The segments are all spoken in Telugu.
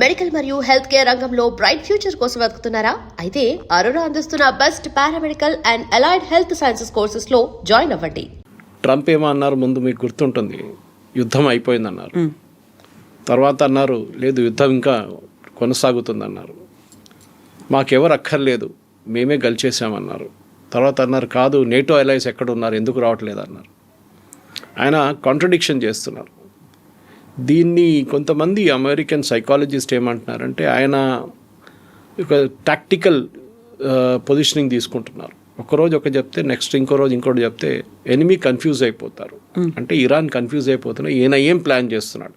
మెడికల్ మరియు హెల్త్ కేర్ రంగంలో బ్రైట్ ఫ్యూచర్ కోసం వెతుకుతున్నారా? అయితే అరోరా అందిస్తున్న best paramedical and allied health sciences courses లో జాయిన్ అవ్వండి. ట్రంప్ ఏమో అన్నారు, ముందు మీకు గుర్తుంటుంది, యుద్ధం అయిపోయిందన్నారు. తర్వాత అన్నారు లేదు యుద్ధం ఇంకా కొనసాగుతుందన్నారు. మాకెవరు అక్కర్లేదు, మేమే గెలిచేసామన్నారు. తర్వాత అన్నారు కాదు, నేటో అలైస్ ఎక్కడ ఉన్నారు, ఎందుకు రావట్లేదు అన్నారు. ఆయన కాంట్రడిక్షన్ చేస్తున్నారు. దీన్ని కొంతమంది అమెరికన్ సైకాలజిస్ట్ ఏమంటున్నారంటే ఆయన ఒక టాక్టికల్ పొజిషనింగ్ తీసుకుంటున్నారు. ఒకరోజు ఒక చెప్తే నెక్స్ట్ ఇంకో రోజు ఇంకోటి చెప్తే ఎనిమీ కన్ఫ్యూజ్ అయిపోతారు. అంటే ఇరాన్ కన్ఫ్యూజ్ అయిపోతున్నా ఈయన ఏం ప్లాన్ చేస్తున్నాడు.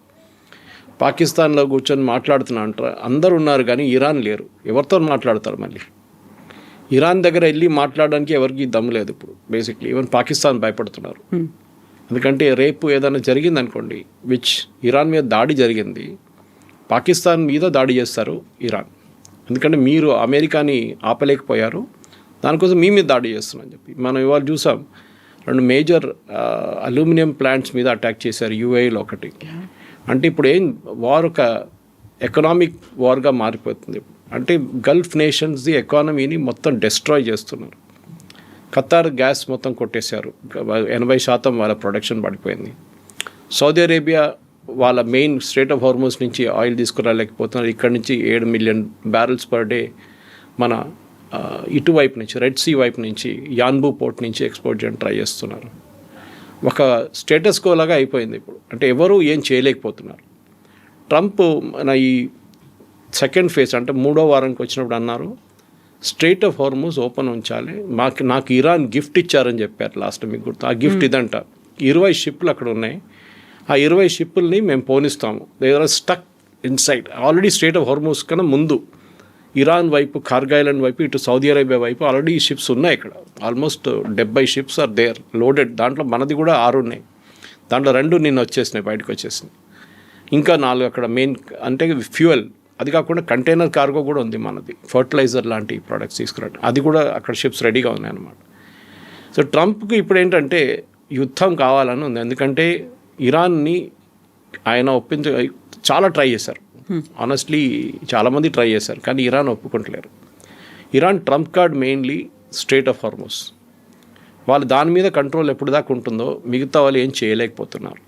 పాకిస్తాన్లో కూర్చొని మాట్లాడుతున్నా అంటారు, అందరు ఉన్నారు కానీ ఇరాన్ లేరు, ఎవరితో మాట్లాడతారు? మళ్ళీ ఇరాన్ దగ్గర వెళ్ళి మాట్లాడడానికి ఎవరికి దమ్ము లేదు ఇప్పుడు. బేసిక్లీ ఈవెన్ పాకిస్తాన్ భయపడుతున్నారు. ఎందుకంటే రేపు ఏదైనా జరిగింది అనుకోండి, విచ్ ఇరాన్ మీద దాడి జరిగింది, పాకిస్తాన్ మీద దాడి చేస్తారు ఇరాన్. ఎందుకంటే మీరు అమెరికాని ఆపలేకపోయారు, దానికోసం మీ మీద దాడి చేస్తున్నారని చెప్పి. మనం ఇవాళ చూసాం 2 మేజర్ అల్యూమినియం ప్లాంట్స్ మీద అటాక్ చేశారు, యూఏఈలో ఒకటి. అంటే ఇప్పుడు ఏం వార్ ఒక ఎకనామిక్ వార్గా మారిపోతుంది. అంటే గల్ఫ్ నేషన్స్ది ఎకానమీని మొత్తం డిస్ట్రాయ్ చేస్తున్నారు. ఖతార్ గ్యాస్ మొత్తం కొట్టేశారు, 80% వాళ్ళ ప్రొడక్షన్ పడిపోయింది. సౌదీ అరేబియా వాళ్ళ మెయిన్ స్ట్రేట్ ఆఫ్ హార్మోస్ నుంచి ఆయిల్ తీసుకురాలేకపోతున్నారు. ఇక్కడ నుంచి 7 మిలియన్ బ్యారెల్స్ పర్ డే మన ఇటువైపు నుంచి రెడ్ సీ వైపు నుంచి యాన్బూ పోర్ట్ నుంచి ఎక్స్పోర్ట్ చేయడానికి ట్రై చేస్తున్నారు. ఒక స్టేటస్ కో లాగా అయిపోయింది ఇప్పుడు. అంటే ఎవరు ఏం చేయలేకపోతున్నారు. ట్రంప్ మన ఈ సెకండ్ ఫేజ్ అంటే 3వ వారానికి వచ్చినప్పుడు అన్నారు స్ట్రెయిట్ ఆఫ్ హార్మోస్ ఓపెన్ ఉంచాలి, నాకు ఇరాన్ గిఫ్ట్ ఇచ్చారని చెప్పారు లాస్ట్. మీకు గుర్తు? ఆ గిఫ్ట్ ఇదంట, 20 షిప్లు అక్కడ ఉన్నాయి, ఆ 20 షిప్పుల్ని మేము పోనిస్తాము. They are stuck inside. Already strait of Hormuz కన్నా ముందు ఇరాన్ వైపు, కార్గ్ ఐలాండ్ వైపు, ఇటు సౌదీ అరేబియా వైపు ఆల్రెడీ షిప్స్ ఉన్నాయి. ఇక్కడ almost 70 ships are there loaded. దాంట్లో మనది కూడా 6 ఉన్నాయి. దాంట్లో 2 నిన్న వచ్చేసినాయి, బయటకు వచ్చేసినాయి. ఇంకా 4 అక్కడ మెయిన్ అంటే ఫ్యూయల్, అది కాకుండా కంటైనర్ కార్గో కూడా ఉంది మనది, ఫర్టిలైజర్ లాంటి ప్రోడక్ట్స్ తీసుకురావడం, అది కూడా అక్కడ షిప్స్ రెడీగా ఉన్నాయి అన్నమాట. సో ట్రంప్కి ఇప్పుడు ఏంటంటే యుద్ధం కావాలని ఉంది. ఎందుకంటే ఇరాన్ని ఆయన చాలా ట్రై చేశారు. ఆనెస్ట్లీ చాలామంది ట్రై చేశారు, కానీ ఇరాన్ ఒప్పుకుంటలేరు. Iran trump card mainly strait of Hormuz. వాళ్ళు దాని మీద కంట్రోల్ ఎప్పుడు దాకా ఉంటుందో మిగతా వాళ్ళు ఏం చేయలేకపోతున్నారు.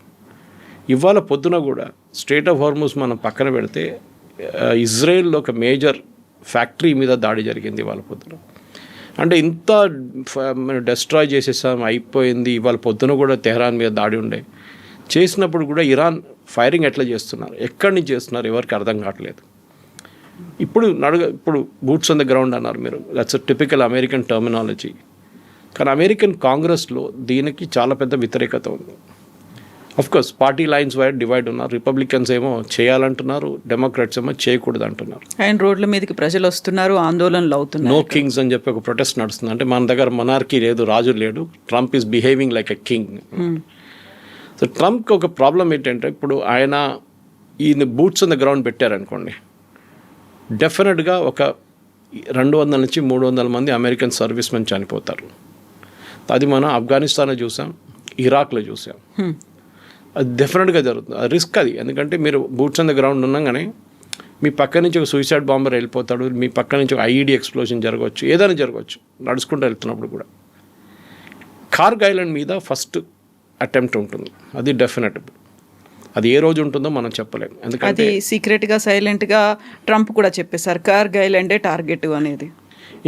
ఇవాళ పొద్దున కూడా స్ట్రెయిట్ ఆఫ్ హార్మోస్ మనం పక్కన పెడితే ఇజ్రాయెల్లో ఒక మేజర్ ఫ్యాక్టరీ మీద దాడి జరిగింది ఇవాళ పొద్దున. అంటే ఇంత డిస్ట్రాయ్ చేసేసాం, అయిపోయింది. ఇవాళ పొద్దున కూడా తెహరాన్ మీద దాడి ఉండే. చేసినప్పుడు కూడా ఇరాన్ ఫైరింగ్ ఎట్లా చేస్తున్నారు, ఎక్కడి నుంచి చేస్తున్నారు, ఎవరికి అర్థం కావట్లేదు. ఇప్పుడు బూట్స్ ఆన్ ద గ్రౌండ్ అన్నారు మీరు, దట్స్ టిపికల్ అమెరికన్ టర్మినాలజీ. కానీ అమెరికన్ కాంగ్రెస్లో దీనికి చాలా పెద్ద వ్యతిరేకత ఉంది. Course party lines wide divide ఉన్నారు. రిపబ్లికన్స్ ఏమో చేయాలంటున్నారు, డెమోక్రాట్స్ ఏమో చేయకూడదు అంటున్నారు. అండ్ రోడ్ల మీదకి ప్రజలు వస్తున్నారు, ఆందోళనలు అవుతున్నారు. నో కింగ్స్ అని చెప్పి ఒక ప్రొటెస్ట్ నడుస్తుంది. అంటే మన దగ్గర మొనార్కీ లేదు, రాజు లేడు, Trump is behaving like a king. So ట్రంప్కి ఒక ప్రాబ్లం ఏంటంటే ఇప్పుడు ఆయన ఈయన బూట్స్ ఆన్ ద గ్రౌండ్ పెట్టారనుకోండి, డెఫినెట్గా ఒక 200 నుంచి 300 మంది అమెరికన్ సర్వీస్ మెన్ చనిపోతారు. అది మనం ఆఫ్ఘనిస్తాన్లో చూసాం, ఇరాక్లో చూసాం. అది డెఫినెట్గా జరుగుతుంది. అది రిస్క్ అది. ఎందుకంటే మీరు బూట్స్ ఆన్ ద గ్రౌండ్ ఉన్నాగానే మీ పక్క నుంచి ఒక సూసైడ్ బాంబర్ వెళ్ళిపోతాడు, మీ పక్క నుంచి ఒక ఐఈడీ ఎక్స్ప్లోజన్ జరగవచ్చు, ఏదైనా జరగవచ్చు నడుచుకుంటూ వెళ్తున్నప్పుడు కూడా. కార్గ్ ఐలాండ్ మీద ఫస్ట్ అటెంప్ట్ ఉంటుంది, అది డెఫినెట్. అది ఏ రోజు ఉంటుందో మనం చెప్పలేము. ఎందుకంటే అది సీక్రెట్గా సైలెంట్గా ట్రంప్ కూడా చెప్పేశారు, కార్గ్ ఐలాండే టార్గెట్ అనేది.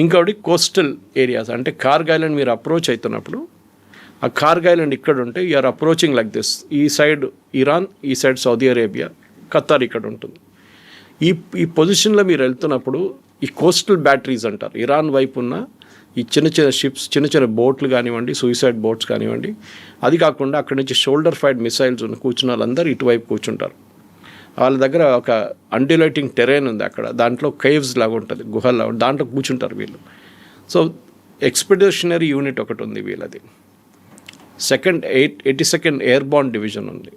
ఇంకోటి కోస్టల్ ఏరియాస్, అంటే కార్గ్ ఐలాండ్ మీరు అప్రోచ్ అవుతున్నప్పుడు ఆ కార్గ్ ఐలాండ్ ఇక్కడ ఉంటే యూఆర్ అప్రోచింగ్ లైక్ దిస్. ఈ సైడ్ ఇరాన్, ఈ సైడ్ సౌదీ అరేబియా, ఖతార్ ఇక్కడ ఉంటుంది. ఈ పొజిషన్లో మీరు వెళ్తున్నప్పుడు ఈ కోస్టల్ బ్యాటరీస్ అంటారు, ఇరాన్ వైపు ఉన్న ఈ చిన్న చిన్న షిప్స్, చిన్న చిన్న బోట్లు కానివ్వండి, సూసైడ్ బోట్స్ కానివ్వండి, అది కాకుండా అక్కడి నుంచి షోల్డర్ ఫైర్డ్ మిసైల్స్ ఉన్న కూర్చున్న వాళ్ళందరూ ఇటువైపు కూర్చుంటారు. వాళ్ళ దగ్గర ఒక అన్డిలైటింగ్ టెరైన్ ఉంది అక్కడ, దాంట్లో కేవ్స్ లాగా ఉంటుంది, గుహల్లా, దాంట్లో కూర్చుంటారు వీళ్ళు. సో ఎక్స్పెడిషనరీ యూనిట్ ఒకటి ఉంది వీళ్ళది. 82nd ఎయిర్బార్న్ డివిజన్ ఉంది.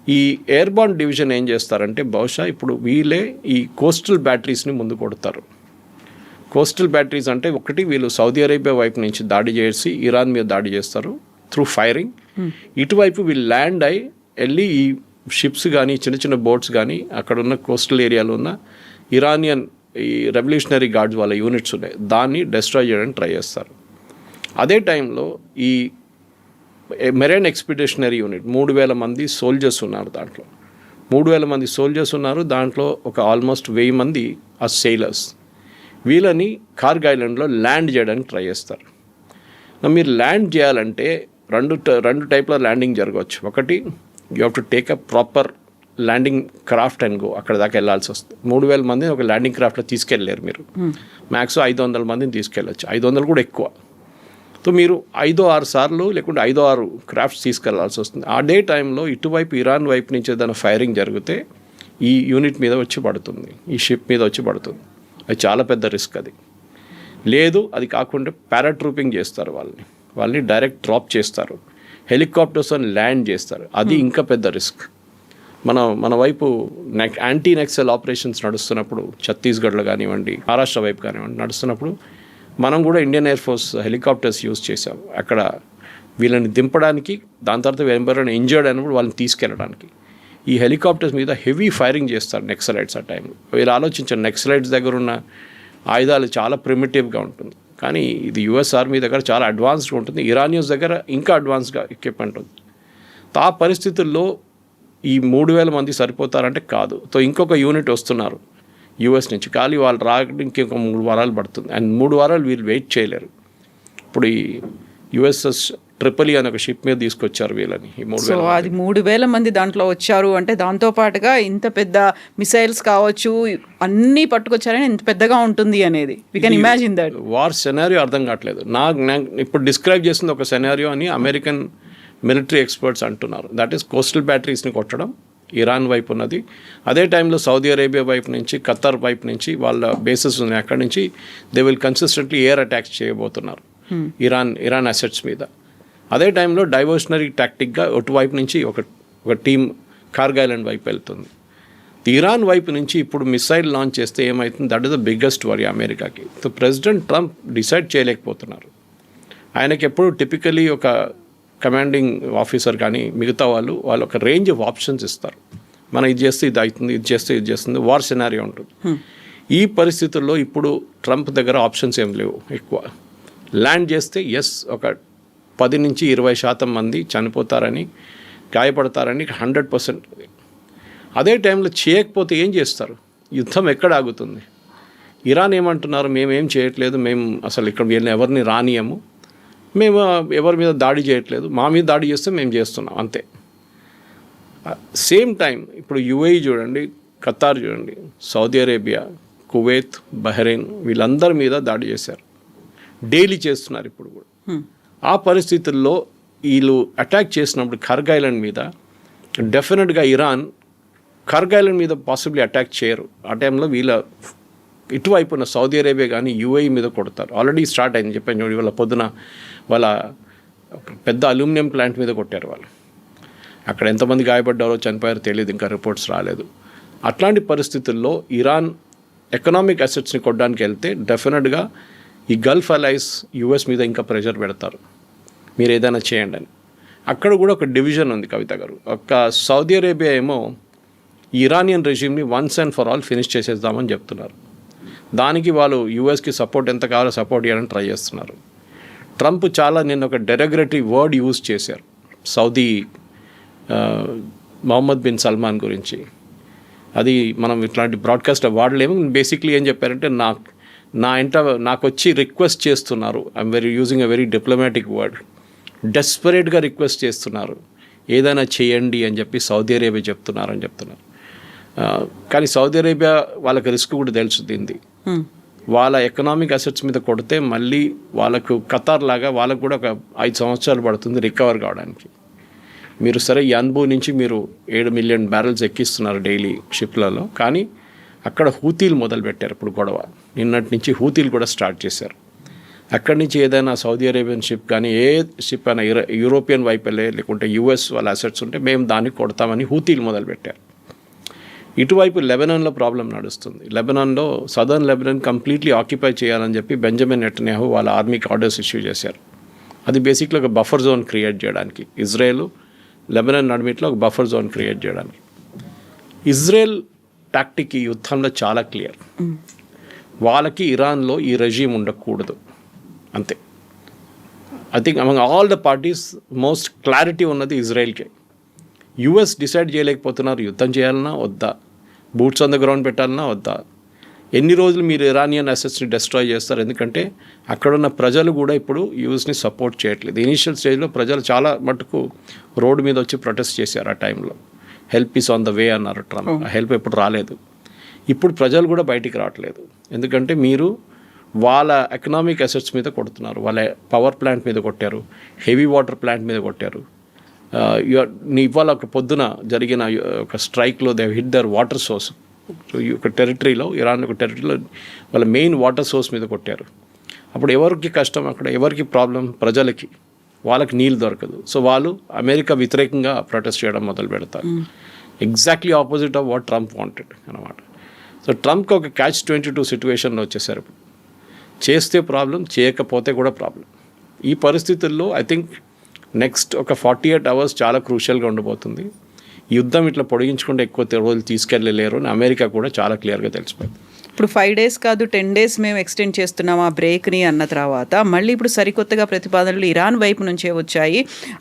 ఈ ఎయిర్బార్న్ డివిజన్ ఏం చేస్తారంటే బహుశా ఇప్పుడు వీళ్ళే ఈ కోస్టల్ బ్యాటరీస్ని ముందు కొడతారు. కోస్టల్ బ్యాటరీస్ అంటే ఒకటి వీళ్ళు సౌదీ అరేబియా వైపు నుంచి దాడి చేసి ఇరాన్ మీద దాడి చేస్తారు త్రూ ఫైరింగ్. ఇటువైపు వీళ్ళు ల్యాండ్ అయి వెళ్ళి ఈ షిప్స్ కానీ చిన్న చిన్న బోట్స్ కానీ అక్కడ ఉన్న కోస్టల్ ఏరియాలో ఉన్న ఇరానియన్ ఈ రెవల్యూషనరీ గార్డ్స్ వాళ్ళ యూనిట్స్ ఉన్నాయి, దాన్ని డిస్ట్రాయ్ చేయడానికి ట్రై చేస్తారు. అదే టైంలో ఈ మెరైన్ ఎక్స్పిడిషనరీ యూనిట్ 3,000 మంది సోల్జర్స్ ఉన్నారు. దాంట్లో 3,000 మంది సోల్జర్స్ ఉన్నారు. దాంట్లో ఒక ఆల్మోస్ట్ 1,000 మంది ఆ సెయిలర్స్. వీళ్ళని కార్గ్ ఐలాండ్లో ల్యాండ్ చేయడానికి ట్రై చేస్తారు. మీరు ల్యాండ్ చేయాలంటే రెండు టైప్ల ల్యాండింగ్ జరగవచ్చు. ఒకటి, you have to take a proper landing craft and go, అక్కడ దాకా వెళ్ళాల్సి వస్తుంది. 3,000 మందిని ఒక ల్యాండింగ్ క్రాఫ్ట్లో తీసుకెళ్ళలేరు మీరు. మ్యాక్స్ 500 మందిని తీసుకెళ్ళచ్చు, 500 కూడా ఎక్కువ. సో మీరు 5-6 సార్లు లేకుంటే 5-6 క్రాఫ్ట్స్ తీసుకెళ్లాల్సి వస్తుంది. అదే టైంలో ఇటువైపు ఇరాన్ వైపు నుంచి ఏదైనా ఫైరింగ్ జరిగితే ఈ యూనిట్ మీద వచ్చి పడుతుంది, ఈ షిప్ మీద వచ్చి పడుతుంది. అది చాలా పెద్ద రిస్క్. అది లేదు, అది కాకుండా పారాట్రూపింగ్ చేస్తారు, వాళ్ళని డైరెక్ట్ డ్రాప్ చేస్తారు, హెలికాప్టర్స్ అని ల్యాండ్ చేస్తారు. అది ఇంకా పెద్ద రిస్క్. మన వైపు యాంటీ నెక్సల్ ఆపరేషన్స్ నడుస్తున్నప్పుడు, ఛత్తీస్గఢ్లో కానివ్వండి, మహారాష్ట్ర వైపు కానివ్వండి నడుస్తున్నప్పుడు మనం కూడా Indian air force helicopters use చేసాం అక్కడ వీళ్ళని దింపడానికి. దాని తర్వాత ఎవరైనా ఇంజర్డ్ అయినప్పుడు వాళ్ళని తీసుకెళ్ళడానికి ఈ హెలికాప్టర్స్ మీద హెవీ ఫైరింగ్ చేస్తారు నెక్సలైట్స్. ఆ టైంలో వీళ్ళు ఆలోచించారు, నెక్సలైట్స్ దగ్గర ఉన్న ఆయుధాలు చాలా ప్రిమిటివ్గా ఉంటుంది, కానీ ఇది యుఎస్ ఆర్మీ దగ్గర చాలా అడ్వాన్స్గా ఉంటుంది, ఇరానియన్స్ దగ్గర ఇంకా అడ్వాన్స్గా ఎక్విప్మెంట్ ఉంది. ఆ పరిస్థితుల్లో ఈ 3,000 మంది సరిపోతారంటే కాదు. సో ఇంకొక యూనిట్ వస్తున్నారు యూఎస్ నుంచి, కానీ వాళ్ళు రావడానికి ఇంకొక 3 వారాలు పడుతుంది. అండ్ 3 వారాలు వీళ్ళు వెయిట్ చేయలేరు. ఇప్పుడు ఈ యుఎస్ఎస్ ట్రిపుల్ అనే ఒక షిప్ మీద తీసుకొచ్చారు వీళ్ళని. ఈ 3,000 అది 3,000 మంది దాంట్లో వచ్చారు అంటే దాంతోపాటుగా ఇంత పెద్ద మిసైల్స్ కావచ్చు అన్నీ పట్టుకొచ్చారని ఇంత పెద్దగా ఉంటుంది అనేది we can imagine that. War scenario అర్థం కావట్లేదు. నాకు ఇప్పుడు డిస్క్రైబ్ చేసింది ఒక సెనారియో అని అమెరికన్ మిలిటరీ ఎక్స్పర్ట్స్ అంటున్నారు. దట్ ఈస్ కోస్టల్ బ్యాటరీస్ని కొట్టడం ఇరాన్ వైపు ఉన్నది. అదే టైంలో సౌదీ అరేబియా వైపు నుంచి, ఖత్తర్ వైపు నుంచి వాళ్ళ బేసెస్ ఉన్నాయి, అక్కడి నుంచి they will consistently air attacks చేయబోతున్నారు ఇరాన్ అసెట్స్ మీద. అదే టైంలో డైవర్షనరీ టాక్టిక్గా అటువైపు నుంచి ఒక టీం కార్గ్ ఐలాండ్ వైపు వెళ్తుంది. ఇరాన్ వైపు నుంచి ఇప్పుడు మిసైల్ లాంచ్ చేస్తే ఏమవుతుంది, that is the biggest worry అమెరికాకి. సో ప్రెసిడెంట్ ట్రంప్ డిసైడ్ చేయలేకపోతున్నారు. ఆయనకి ఎప్పుడు టిపికలీ ఒక కమాండింగ్ ఆఫీసర్ కానీ మిగతా వాళ్ళు ఒక రేంజ్ ఆఫ్ ఆప్షన్స్ ఇస్తారు. మనం ఇది చేస్తే ఇది అవుతుంది, ఇది చేస్తే ఇది చేస్తుంది, వార్ సినారియో ఉంటుంది. ఈ పరిస్థితుల్లో ఇప్పుడు ట్రంప్ దగ్గర ఆప్షన్స్ ఏం లేవు ఎక్కువ. ల్యాండ్ చేస్తే ఒక 10-20% మంది చనిపోతారని, గాయపడతారని 100%. అదే టైంలో చేయకపోతే ఏం చేస్తారు? యుద్ధం ఎక్కడ ఆగుతుంది? ఇరాన్ ఏమంటున్నారు, మేమేం చేయట్లేదు, మేము అసలు ఇక్కడ వీళ్ళని ఎవరిని రానియము, మేము ఎవరి మీద దాడి చేయట్లేదు, మా మీద దాడి చేస్తే మేము చేస్తున్నాం అంతే. సేమ్ టైం ఇప్పుడు యుఏఈ చూడండి, ఖతార్ చూడండి, సౌదీ అరేబియా, కువైత్, బహ్రెయిన్ వీళ్ళందరి మీద దాడి చేశారు, డైలీ చేస్తున్నారు ఇప్పుడు కూడా. ఆ పరిస్థితుల్లో వీళ్ళు అటాక్ చేసినప్పుడు కార్గ్ ఐలాండ్ మీద డెఫినెట్గా ఇరాన్ కార్గ్ ఐలాండ్ మీద పాసిబ్లీ అటాక్ చేయరు. ఆ టైంలో వీళ్ళ ఇటువైపు ఉన్న సౌదీ అరేబియా కానీ యుఏఈ మీద కొడతారు. ఆల్రెడీ స్టార్ట్ అయింది చెప్పాను చూడండి, వాళ్ళ పొద్దున వాళ్ళ పెద్ద అల్యూమినియం ప్లాంట్ మీద కొట్టారు వాళ్ళు. అక్కడ ఎంతమంది గాయపడ్డారో చనిపోయారో తెలియదు, ఇంకా రిపోర్ట్స్ రాలేదు. అట్లాంటి పరిస్థితుల్లో ఇరాన్ ఎకనామిక్ అసెట్స్ని కొట్టడానికి వెళ్తే డెఫినెట్గా ఈ గల్ఫ్ అలైస్ యుఎస్ మీద ఇంకా ప్రెషర్ పెడతారు, మీరు ఏదైనా చేయండి అని. అక్కడ కూడా ఒక డివిజన్ ఉంది కవిత గారు. ఒక సౌదీ అరేబియా ఏమో ఇరానియన్ రెజ్యూమ్ని once and for all finish చేసేద్దామని చెప్తున్నారు. దానికి వాళ్ళు యూఎస్కి సపోర్ట్ ఎంత కావాలో సపోర్ట్ చేయాలని ట్రై చేస్తున్నారు. ట్రంప్ చాలా నిన్న ఒక డెరగరేటరీ వర్డ్ యూజ్ చేశారు సౌదీ మొహమ్మద్ బిన్ సల్మాన్ గురించి. అది మనం ఇట్లాంటి బ్రాడ్కాస్ట్ వాడలేము. బేసిక్లీ ఏం చెప్పారంటే నాకు వచ్చి రిక్వెస్ట్ చేస్తున్నారు, I'm using a very diplomatic word, డెస్పరేట్గా రిక్వెస్ట్ చేస్తున్నారు ఏదైనా చేయండి అని చెప్పి సౌదీ అరేబియా చెప్తున్నారు. కానీ సౌదీ అరేబియా వాళ్ళకి రిస్క్ కూడా తెలుసు దీన్ని. వాళ్ళ ఎకనామిక్ అసెట్స్ మీద కొడితే మళ్ళీ వాళ్ళకు ఖతార్ లాగా వాళ్ళకు కూడా ఒక 5 సంవత్సరాలు పడుతుంది రికవర్ కావడానికి. మీరు సరే యాన్బూ నుంచి మీరు 7 మిలియన్ బ్యారెల్స్ ఎక్కిస్తున్నారు డైలీ షిప్లలో, కానీ అక్కడ హూతీలు మొదలుపెట్టారు ఇప్పుడు గొడవ. నిన్నటి నుంచి హూతీలు కూడా స్టార్ట్ చేశారు. అక్కడి నుంచి ఏదైనా సౌదీ అరేబియన్ షిప్ కానీ ఏ షిప్ అయినా యూరోపియన్ వైపు వెళ్ళే లేకుంటే యుఎస్ వాళ్ళ అసెట్స్ ఉంటే మేము దాన్ని కొడతామని హూతీలు మొదలుపెట్టారు. ఇటువైపు లెబనాన్లో ప్రాబ్లం నడుస్తుంది. లెబనాన్లో సదర్న్ లెబనాన్ కంప్లీట్లీ ఆక్యుపై చేయాలని చెప్పి బెంజమిన్ నెటన్యాహు వాళ్ళ ఆర్మీకి ఆర్డర్స్ ఇష్యూ చేశారు. అది బేసిక్లీ ఒక బఫర్ జోన్ క్రియేట్ చేయడానికి. ఇజ్రాయెల్ లెబనాన్ నడిమిట్లో ఒక బఫర్ జోన్ క్రియేట్ చేయడానికి. ఇజ్రాయెల్ టాక్టిక్ ఈ యుద్ధంలో చాలా క్లియర్. వాళ్ళకి ఇరాన్లో ఈ రెజీమ్ ఉండకూడదు అంతే. I think among all the parties most clarity ఉన్నది ఇజ్రాయెల్కే. యుఎస్ డిసైడ్ చేయలేకపోతున్నారు యుద్ధం చేయాలన్నా వద్దా, బూట్స్ ఆన్ ద గ్రౌండ్ పెట్టాలన్నా వద్దా, ఎన్ని రోజులు మీరు ఇరానియన్ అసెట్స్ని డెస్ట్రాయ్ చేస్తారు. ఎందుకంటే అక్కడున్న ప్రజలు కూడా ఇప్పుడు యూఎస్ని సపోర్ట్ చేయట్లేదు. ఇనీషియల్ స్టేజ్లో ప్రజలు చాలా మటుకు రోడ్డు మీద వచ్చి ప్రొటెస్ట్ చేశారు. ఆ టైంలో help is on the way అన్నారు ట్రంప్. ఆ హెల్ప్ ఎప్పుడు రాలేదు. ఇప్పుడు ప్రజలు కూడా బయటికి రావట్లేదు. ఎందుకంటే మీరు వాళ్ళ ఎకనామిక్ అసెట్స్ మీద కొడుతున్నారు. వాళ్ళ పవర్ ప్లాంట్ మీద కొట్టారు, హెవీ వాటర్ ప్లాంట్ మీద కొట్టారు. ఇవాళ ఒక పొద్దున జరిగిన ఒక స్ట్రైక్లో they hit their water source. ఒక టెరిటరీలో, ఇరాన్ ఒక టెరిటరీలో వాళ్ళ మెయిన్ వాటర్ సోర్స్ మీద కొట్టారు. అప్పుడు ఎవరికి కష్టం, అక్కడ ఎవరికి ప్రాబ్లం, ప్రజలకి. వాళ్ళకి నీళ్ళు దొరకదు. సో వాళ్ళు అమెరికా వ్యతిరేకంగా ప్రొటెస్ట్ చేయడం మొదలు పెడతారు. Exactly opposite of what Trump wanted అనమాట. సో ట్రంప్కి ఒక catch-22 సిచ్యువేషన్లో వచ్చేసారు. చేస్తే ప్రాబ్లం, చేయకపోతే కూడా ప్రాబ్లం. ఈ పరిస్థితుల్లో ఐ థింక్ నెక్స్ట్ ఒక 48 hours చాలా క్రూషియల్గా ఉండబోతుంది. యుద్ధం ఇట్లా పొడిగించుకుంటే ఎక్కువ రోజులు తీసుకెళ్ళలేరు అని అమెరికా కూడా చాలా క్లియర్గా తెలిసిపోయింది. ఇప్పుడు 5 days కాదు 10 days మేము ఎక్స్టెండ్ చేస్తున్నాం ఆ బ్రేక్ని అన్న తర్వాత మళ్ళీ ఇప్పుడు సరికొత్తగా ప్రతిపాదనలు ఇరాన్ వైపు నుంచే వచ్చాయి.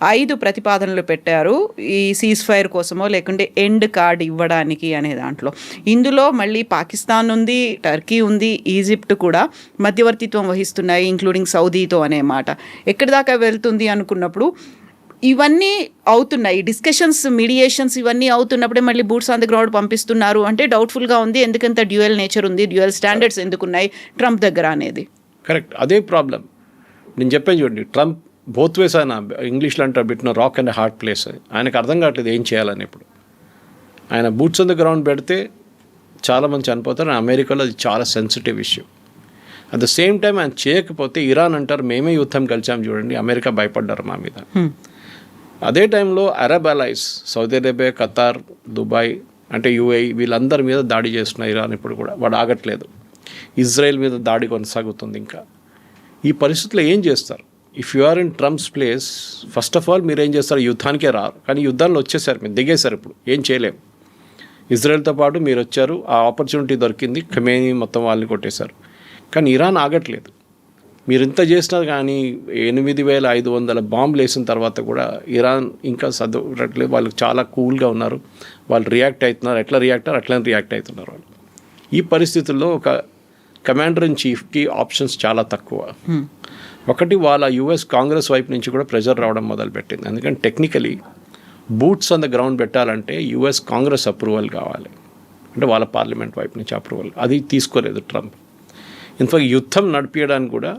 5 ప్రతిపాదనలు పెట్టారు ఈ సీజ్ ఫైర్ కోసమో లేకుంటే ఎండ్ కార్డ్ ఇవ్వడానికి అనే దాంట్లో. ఇందులో మళ్ళీ పాకిస్తాన్ ఉంది, టర్కీ ఉంది, ఈజిప్ట్ కూడా మధ్యవర్తిత్వం వహిస్తున్నాయి, ఇంక్లూడింగ్ సౌదీతో అనే మాట. ఎక్కడి దాకా వెళ్తుంది అనుకున్నప్పుడు ఇవన్నీ అవుతున్నాయి, డిస్కషన్స్, మీడియేషన్స్ ఇవన్నీ అవుతున్నప్పుడే మళ్ళీ బూట్స్ ఆన్ ద గ్రౌండ్ పంపిస్తున్నారు అంటే డౌట్ఫుల్గా ఉంది. ఎందుకంత డ్యూయల్ నేచర్ ఉంది, డ్యూయల్ స్టాండర్డ్స్ ఎందుకున్నాయి ట్రంప్ దగ్గర అనేది. కరెక్ట్, అదే ప్రాబ్లం. నేను చెప్పాను చూడండి, ట్రంప్ బోత్ వేస్ ఆయన ఇంగ్లీష్లో అంటారు బిట్న రాక్ అండ్ హార్డ్ ప్లేస్. ఆయనకు అర్థం కావట్లేదు ఏం చేయాలని. ఇప్పుడు ఆయన బూట్స్ ఆన్ ద గ్రౌండ్ పెడితే చాలామంది చనిపోతారు. అమెరికాలో అది చాలా sensitive issue. At the same time ఆయన చేయకపోతే ఇరాన్ అంటారు మేమే యుద్ధం కలిసాం చూడండి, అమెరికా భయపడ్డారు మా మీద. అదే టైంలో Arab allies, Saudi Arabia, Qatar, Dubai అంటే యుఏఈ, వీళ్ళందరి మీద దాడి చేస్తున్న ఇరాన్ ఇప్పుడు కూడా వాడు ఆగట్లేదు. ఇజ్రాయెల్ మీద దాడి కొనసాగుతుంది. ఇంకా ఈ పరిస్థితుల్లో ఏం చేస్తారు? If you are in Trump's place, first of all మీరు ఏం చేస్తారు? యుద్ధానికే రారు. కానీ యుద్ధాల్లో వచ్చేసారు, మీరు దిగేశారు. ఇప్పుడు ఏం చేయలేము. ఇజ్రాయెల్తో పాటు మీరు వచ్చారు, ఆ ఆపర్చునిటీ దొరికింది, ఖమేనీ మొత్తం వాళ్ళని కొట్టేశారు. కానీ ఇరాన్ ఆగట్లేదు. మీరు ఇంత చేసినా కానీ 8,500 బాంబులు వేసిన తర్వాత కూడా ఇరాన్ ఇంకా చదవట్లేదు. వాళ్ళు చాలా కూల్గా ఉన్నారు. వాళ్ళు రియాక్ట్ అవుతున్నారు. ఎట్లా రియాక్ట్ అయ్యారు అట్లనే రియాక్ట్ అవుతున్నారు వాళ్ళు. ఈ పరిస్థితుల్లో ఒక కమాండర్ ఇన్ చీఫ్కి ఆప్షన్స్ చాలా తక్కువ. ఒకటి, వాళ్ళ యుఎస్ కాంగ్రెస్ వైపు నుంచి కూడా ప్రెజర్ రావడం మొదలుపెట్టింది. ఎందుకంటే technically boots on the ground పెట్టాలంటే యుఎస్ కాంగ్రెస్ అప్రూవల్ కావాలి, అంటే వాళ్ళ పార్లమెంట్ వైపు నుంచి అప్రూవల్. అది తీసుకోలేదు ట్రంప్. ఇన్ఫాక్ట్ యుద్ధం నడిపించడానికి కూడా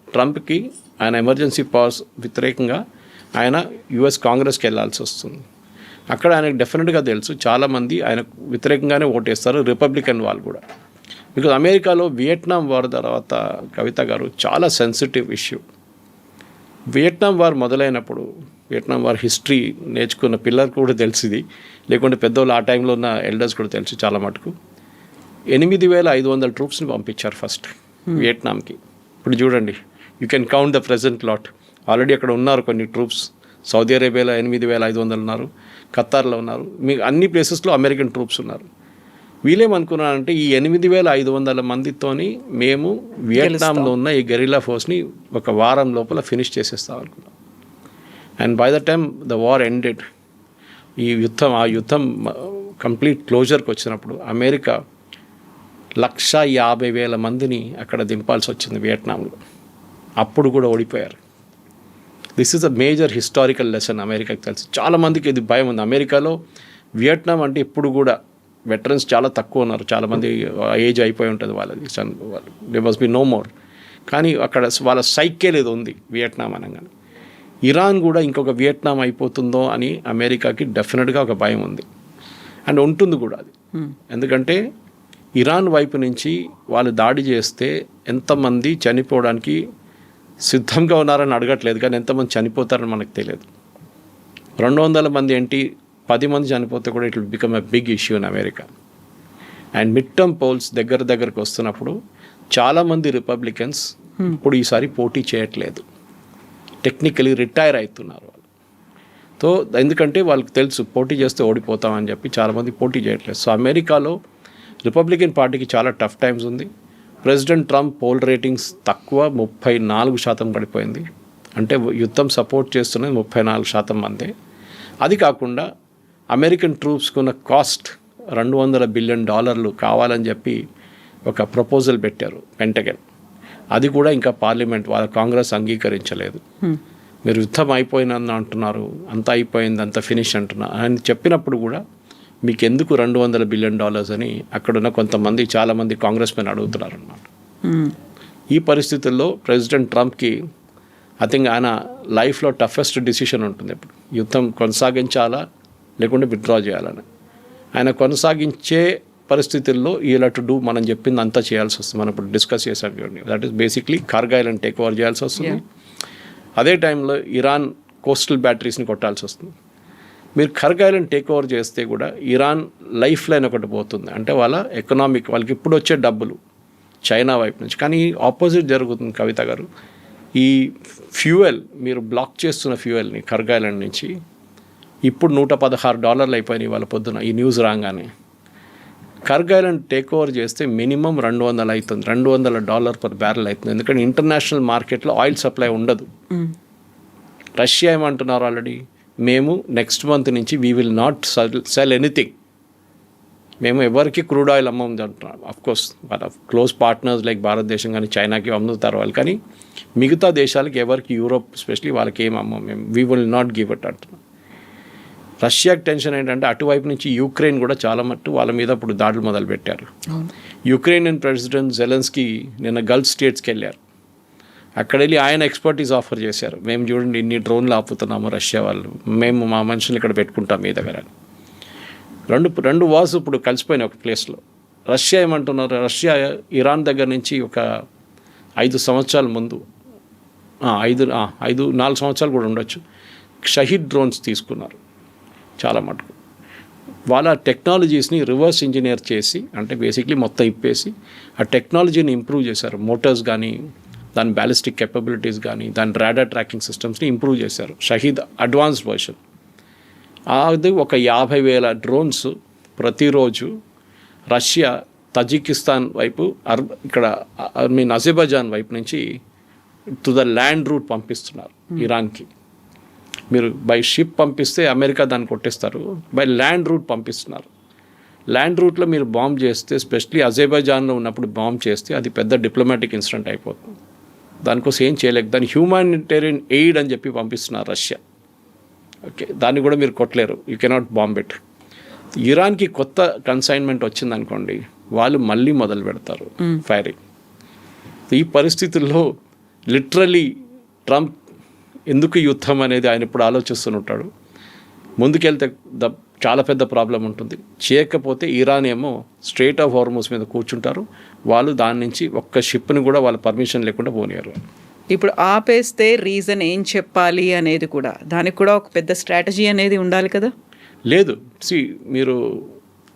ట్రంప్కి ఆయన ఎమర్జెన్సీ పవర్స్ వ్యతిరేకంగా ఆయన యుఎస్ కాంగ్రెస్కి వెళ్ళాల్సి వస్తుంది. అక్కడ ఆయనకు డెఫినెట్గా తెలుసు చాలామంది ఆయనకు వ్యతిరేకంగానే ఓటేస్తారు, రిపబ్లికన్ వాళ్ళు కూడా. బికాజ్ అమెరికాలో వియట్నాం వార్ తర్వాత కవిత గారు చాలా సెన్సిటివ్ ఇష్యూ. వియట్నాం వార్ మొదలైనప్పుడు, వియట్నాం వార్ హిస్టరీ నేర్చుకున్న పిల్లలకు కూడా తెలిసింది, లేకుంటే పెద్దవాళ్ళు ఆ టైంలో ఉన్న ఎల్డర్స్ కూడా తెలుసు చాలా మటుకు. 8,500 ట్రూప్స్ని పంపించారు ఫస్ట్ వియట్నాంకి. ఇప్పుడు చూడండి, you can count the present lot. Already అక్కడ ఉన్నారు కొన్ని ట్రూప్స్. సౌదీ అరేబియాలో 8,500 ఉన్నారు, ఖతార్లో ఉన్నారు, మీకు అన్ని ప్లేసెస్లో అమెరికన్ ట్రూప్స్ ఉన్నారు. వీళ్ళేమనుకున్నారంటే ఈ 8,500 మందితోని మేము వియట్నాంలో ఉన్న ఈ గెరిల్లా ఫోర్స్ని ఒక వారం లోపల ఫినిష్ చేసేస్తాం అనుకున్నాం. And by the time the war ended, ఆ యుద్ధం కంప్లీట్ క్లోజర్కి వచ్చినప్పుడు అమెరికా 150,000 మందిని అక్కడ దింపాల్సి వచ్చింది వియట్నాంలో. అప్పుడు కూడా ఓడిపోయారు. This is a major historical lesson అమెరికాకి తెలుసు. చాలామందికి ఇది భయం ఉంది. అమెరికాలో వియట్నాం అంటే ఇప్పుడు కూడా వెటరన్స్ చాలా తక్కువ ఉన్నారు. చాలామంది ఏజ్ అయిపోయి ఉంటుంది వాళ్ళది, they must be no more. కానీ అక్కడ వాళ్ళ సైకే లేదు ఉంది వియట్నాం అనగానే. ఇరాన్ కూడా ఇంకొక వియట్నాం అయిపోతుందో అని అమెరికాకి డెఫినెట్గా ఒక భయం ఉంది, అండ్ ఉంటుంది కూడా అది. ఎందుకంటే ఇరాన్ వైపు నుంచి వాళ్ళు దాడి చేస్తే ఎంతమంది చనిపోవడానికి సిద్ధంగా ఉన్నారని అడగట్లేదు, కానీ ఎంతమంది చనిపోతారని మనకు తెలియదు. 200 మంది ఏంటి, 10 మంది చనిపోతే కూడా it will become a big issue in America. And mid term polls దగ్గరకు వస్తున్నప్పుడు చాలామంది రిపబ్లికన్స్ ఇప్పుడు ఈసారి పోటీ చేయట్లేదు, టెక్నికలీ రిటైర్ అవుతున్నారు వాళ్ళు. సో ఎందుకంటే వాళ్ళకి తెలుసు పోటీ చేస్తే ఓడిపోతామని చెప్పి చాలామంది పోటీ చేయట్లేదు. సో అమెరికాలో రిపబ్లికన్ పార్టీకి చాలా టఫ్ టైమ్స్ ఉంది. ప్రెసిడెంట్ ట్రంప్ పోల్ రేటింగ్స్ తక్కువ 34% పడిపోయింది. అంటే యుద్ధం సపోర్ట్ చేస్తున్నది 34% మందే. అది కాకుండా అమెరికన్ ట్రూప్స్కి ఉన్న కాస్ట్ $200 బిలియన్ కావాలని చెప్పి ఒక ప్రపోజల్ పెట్టారు పెంటగన్. అది కూడా ఇంకా పార్లమెంట్ వాళ్ళ కాంగ్రెస్ అంగీకరించలేదు. మీరు యుద్ధం అయిపోయిందని అంటున్నారు, అంతా అయిపోయింది, అంత ఫినిష్ అంటున్నారు. ఆయన చెప్పినప్పుడు కూడా మీకు ఎందుకు $200 బిలియన్ అని అక్కడున్న కొంతమంది చాలామంది కాంగ్రెస్ మెన్ అడుగుతున్నారు అన్నమాట. ఈ పరిస్థితుల్లో ప్రెసిడెంట్ ట్రంప్కి ఐ థింక్ ఆయన లైఫ్లో టఫెస్ట్ డిసిషన్ ఉంటుంది. ఇప్పుడు యుద్ధం కొనసాగించాలా లేకుంటే విత్డ్రా చేయాలని. ఆయన కొనసాగించే పరిస్థితుల్లో ఇలా టు డూ మనం చెప్పింది అంతా చేయాల్సి వస్తుంది. మనం ఇప్పుడు డిస్కస్ చేసాం చూడండి. దట్ ఈస్ బేసిక్లీ కార్గిల్ని టేక్ ఓవర్ చేయాల్సి వస్తుంది. అదే టైంలో ఇరాన్ కోస్టల్ బ్యాటరీస్ని కొట్టాల్సి వస్తుంది. మీరు కార్గిల్ని టేక్ ఓవర్ చేస్తే కూడా ఇరాన్ లైఫ్ లైన్ ఒకటి పోతుంది. అంటే వాళ్ళ ఎకనామిక్ వాళ్ళకి ఇప్పుడు వచ్చే డబ్బులు చైనా వైపు నుంచి. కానీ ఆపోజిట్ జరుగుతుంది కవిత గారు. ఈ ఫ్యూయల్ మీరు బ్లాక్ చేస్తున్న ఫ్యూయల్ని కార్గిల్ నుంచి ఇప్పుడు $116 అయిపోయినాయి వాళ్ళ పొద్దున ఈ న్యూస్ రాగానే. కార్గిల్ని టేక్ ఓవర్ చేస్తే మినిమం 200 అవుతుంది, $200 పర్ బ్యారెల్ అవుతుంది. ఎందుకంటే ఇంటర్నేషనల్ మార్కెట్లో ఆయిల్ సప్లై ఉండదు. రష్యా ఏమంటున్నారు ఆల్రెడీ, మేము నెక్స్ట్ మంత్ నుంచి we will not cell anything, మేము ఎవరికి క్రూడ్ ఆయిల్ అమ్మం అంటున్నాం. అఫ్కోర్స్ వాళ్ళ క్లోజ్ పార్ట్నర్స్ లైక్ భారతదేశం కానీ చైనాకి అమ్ముతారు వాళ్ళు, కానీ మిగతా దేశాలకి ఎవరికి యూరోప్ స్పెషలీ వాళ్ళకి ఏం అమ్మం, మేము we will not give it అంటున్నాం. రష్యాకి టెన్షన్ ఏంటంటే అటువైపు నుంచి యుక్రెయిన్ కూడా చాలా మట్టు వాళ్ళ మీద ఇప్పుడు దాడులు మొదలుపెట్టారు. యుక్రెయిన్ ప్రెసిడెంట్ జెలెన్స్కీ నిన్న గల్ఫ్ స్టేట్స్కి వెళ్ళారు. అక్కడ వెళ్ళి ఆయన ఎక్స్పర్టీస్ ఆఫర్ చేశారు. మేము చూడండి ఇన్ని డ్రోన్లు ఆపుతున్నాము రష్యా వాళ్ళు, మేము మా మనుషులు ఇక్కడ పెట్టుకుంటాం మీ దగ్గర. రెండు వార్స్ ఇప్పుడు కలిసిపోయినాయి ఒక ప్లేస్లో. రష్యా ఏమంటున్నారు, రష్యా ఇరాన్ దగ్గర నుంచి ఒక 5 సంవత్సరాల ముందు 4 సంవత్సరాలు కూడా ఉండొచ్చు, షహీద్ డ్రోన్స్ తీసుకున్నారు చాలా మటుకు. వాళ్ళ టెక్నాలజీస్ని రివర్స్ ఇంజనీర్ చేసి, అంటే బేసిక్లీ మొత్తం ఇప్పేసి ఆ టెక్నాలజీని ఇంప్రూవ్ చేశారు. మోటార్స్ కానీ దాని బ్యాలిస్టిక్ కెపబిలిటీస్ కానీ దాని రాడార్ ట్రాకింగ్ సిస్టమ్స్ని ఇంప్రూవ్ చేశారు. Shahed advanced version. అది ఒక 50,000 డ్రోన్స్ ప్రతిరోజు రష్యా తజికిస్తాన్ వైపు ఇక్కడ అజర్బైజాన్ వైపు నుంచి టు ద ల్యాండ్ రూట్ పంపిస్తున్నారు ఇరాన్కి. మీరు బై షిప్ పంపిస్తే అమెరికా దాన్ని కొట్టేస్తారు, బై ల్యాండ్ రూట్ పంపిస్తున్నారు. ల్యాండ్ రూట్లో మీరు బాంబ్ చేస్తే, స్పెషలీ అజర్బైజాన్లో ఉన్నప్పుడు బాంబ్ చేస్తే అది పెద్ద డిప్లొమాటిక్ ఇన్సిడెంట్ అయిపోతుంది. దానికోసం ఏం చేయలేక దాన్ని హ్యూమానిటేరియన్ ఎయిడ్ అని చెప్పి పంపిస్తున్నారు రష్యా. ఓకే, దాన్ని కూడా మీరు కొట్టలేరు, యూ కెనాట్ బాంబ్ ఇట్. ఇరాన్కి కొత్త కన్సైన్మెంట్ వచ్చిందనుకోండి, వాళ్ళు మళ్ళీ మొదలు పెడతారు ఫైరింగ్. ఈ పరిస్థితుల్లో లిటరలీ ట్రంప్ ఎందుకు యుద్ధం అనేది ఆయన ఇప్పుడు ఆలోచిస్తుంటాడు. ముందుకెళ్తే చాలా పెద్ద ప్రాబ్లం ఉంటుంది. చేయకపోతే ఇరాన్ ఏమో స్ట్రెయిట్ ఆఫ్ హార్మోస్ మీద కూర్చుంటారు. వాళ్ళు దాని నుంచి ఒక్క షిప్ని కూడా వాళ్ళ పర్మిషన్ లేకుండా పోనీయారు. ఇప్పుడు ఆపేస్తే రీజన్ ఏం చెప్పాలి అనేది కూడా, దానికి కూడా ఒక పెద్ద స్ట్రాటజీ అనేది ఉండాలి కదా. లేదు, మీరు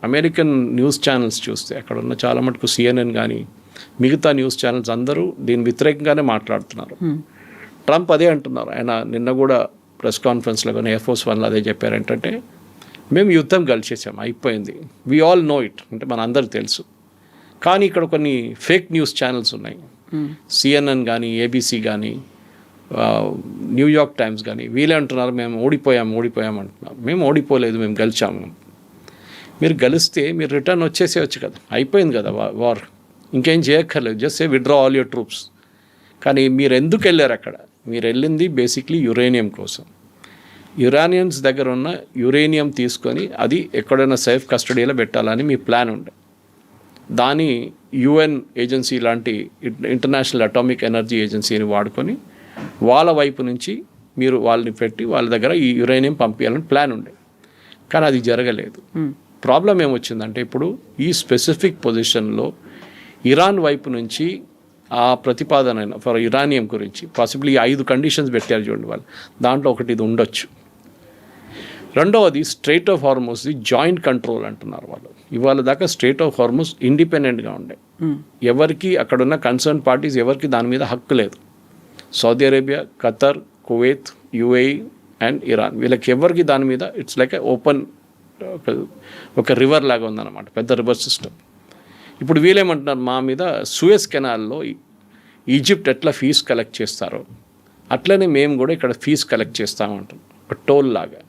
అమెరికన్ న్యూస్ ఛానల్స్ చూస్తే అక్కడ ఉన్న చాలా మటుకు CNN కానీ మిగతా న్యూస్ ఛానల్స్ అందరూ దీని వ్యతిరేకంగానే మాట్లాడుతున్నారు. ట్రంప్ అదే అంటున్నారు. ఆయన నిన్న కూడా ప్రెస్ కాన్ఫరెన్స్లో కానీ Air Force 1లో అదే చెప్పారు. ఏంటంటే మేము యుద్ధం గెలిచేసాం, అయిపోయింది, వీ ఆల్ నో ఇట్, అంటే మన అందరికి తెలుసు. కానీ ఇక్కడ కొన్ని ఫేక్ న్యూస్ ఛానల్స్ ఉన్నాయి, CNN కానీ ABC కానీ న్యూయార్క్ టైమ్స్ కానీ, వీళ్ళే అంటున్నారు మేము ఓడిపోయాం అంటున్నారు. మేము ఓడిపోలేదు, మేము గెలిచాము. మీరు గెలిస్తే మీరు రిటర్న్ వచ్చేసేయచ్చు కదా, అయిపోయింది కదా వార్, ఇంకేం చేయక్కర్లేదు, just withdraw all your troops. కానీ మీరు ఎందుకు వెళ్ళారు అక్కడ? మీరు వెళ్ళింది బేసిక్లీ యురేనియం కోసం. యురానియన్స్ దగ్గర ఉన్న యురేనియం తీసుకొని అది ఎక్కడైనా సేఫ్ కస్టడీలో పెట్టాలని మీ ప్లాన్ ఉండే. దాని UN ఏజెన్సీ లాంటి ఇంటర్నేషనల్ అటామిక్ ఎనర్జీ ఏజెన్సీని వాడుకొని వాళ్ళ వైపు నుంచి మీరు వాళ్ళని పెట్టి వాళ్ళ దగ్గర ఈ యురేనియం పంపించాలని ప్లాన్ ఉండే. కానీ అది జరగలేదు. ప్రాబ్లం ఏమొచ్చిందంటే ఇప్పుడు ఈ స్పెసిఫిక్ పొజిషన్లో ఇరాన్ వైపు నుంచి ఆ ప్రతిపాదన ఫర్ యురానియం గురించి పాసిబుల్లీ 5 కండిషన్స్ పెట్టారు చూడండి వాళ్ళు. దాంట్లో ఒకటి ఇది ఉండొచ్చు. రెండవది స్ట్రెయిట్ ఆఫ్ హార్మోస్ జాయింట్ కంట్రోల్ అంటున్నారు వాళ్ళు. ఇవాళ దాకా స్ట్రెయిట్ ఆఫ్ హార్మోస్ ఇండిపెండెంట్గా ఉండే, ఎవరికి అక్కడున్న కన్సర్న్ పార్టీస్ ఎవరికి దాని మీద హక్కు లేదు. Saudi Arabia, Qatar, Kuwait, UAE, and Iran, వీళ్ళకి ఎవరికి దాని మీద ఇట్స్ లైక్ ఓపెన్ ఒక రివర్ లాగా ఉందన్నమాట, పెద్ద రివర్ సిస్టమ్. ఇప్పుడు వీళ్ళేమంటున్నారు, మా మీద సూయజ్ కెనాల్లో ఈజిప్ట్ ఎట్లా ఫీజు కలెక్ట్ చేస్తారో అట్లనే మేము కూడా ఇక్కడ ఫీజు కలెక్ట్ చేస్తామంటాం, ఒక టోల్ లాగా.